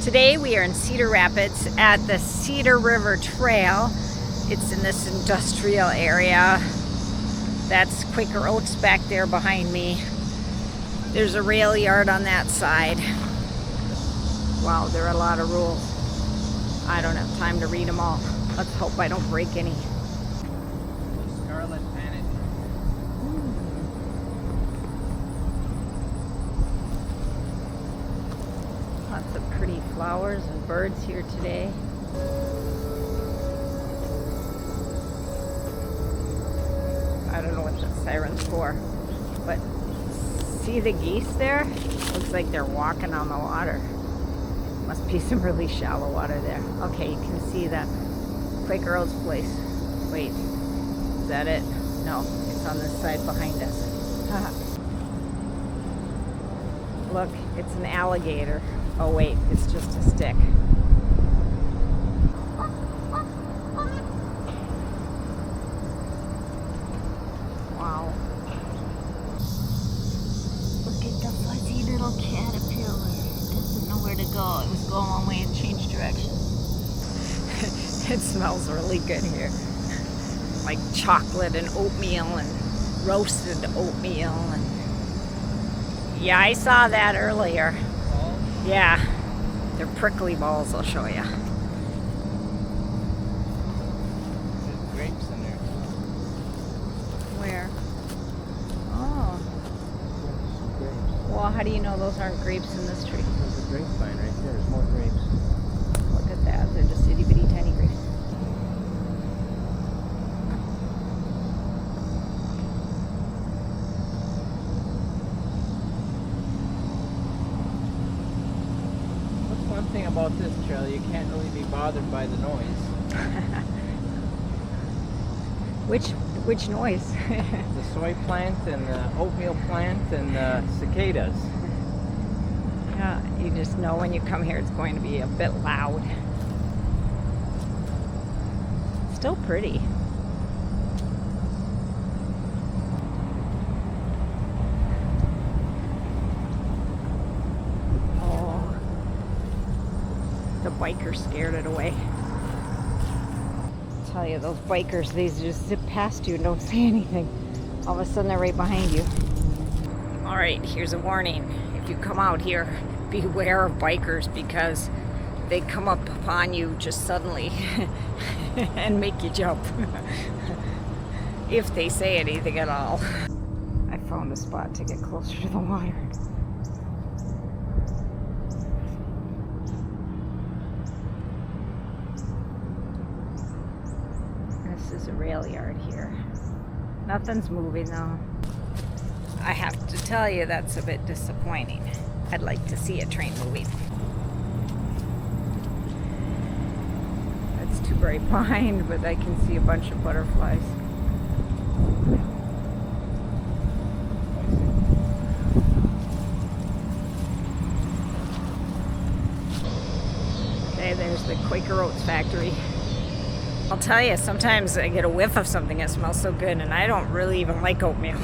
Today we are in Cedar Rapids at the Cedar River Trail. It's in this industrial area. That's Quaker Oats back there behind me. There's a rail yard on that side. Wow, there are a lot of rules. I don't have time to read them all. Let's hope I don't break any. Scarlet panic. Lots of pretty flowers and birds here today. I don't know what the siren's for, but see the geese there? Looks like they're walking on the water. Must be some really shallow water there. Okay, you can see the Quaker Oats place. Wait, is that it? No, it's on this side behind us. Look, it's an alligator. Oh wait, it's just a stick. Wow. Look at the fuzzy little caterpillar. It doesn't know where to go. It was going one way and changed direction. It smells really good here. Like chocolate and oatmeal and roasted oatmeal. And yeah, I saw that earlier. Yeah, they're prickly balls, I'll show you. There's grapes in there. Where? Oh. Grapes. Well, how do you know those aren't grapes in this tree? There's a grapevine right there. There's more grapes. Look at that, they're just itty bitty tiny grapes. One thing about this trail, you can't really be bothered by the noise. Which noise? The soy plant and the oatmeal plant and the cicadas. Yeah, you just know when you come here it's going to be a bit loud. Still pretty. The bikers scared it away. I tell you, those bikers, they just zip past you and don't say anything. All of a sudden, they're right behind you. All right, here's a warning. If you come out here, beware of bikers because they come up upon you just suddenly and make you jump. If they say anything at all. I found a spot to get closer to the water. This is a rail yard here. Nothing's moving though. I have to tell you that's a bit disappointing. I'd like to see a train moving. It's too bright behind, but I can see a bunch of butterflies. Okay, there's the Quaker Oats factory. I'll tell you, sometimes I get a whiff of something that smells so good, and I don't really even like oatmeal.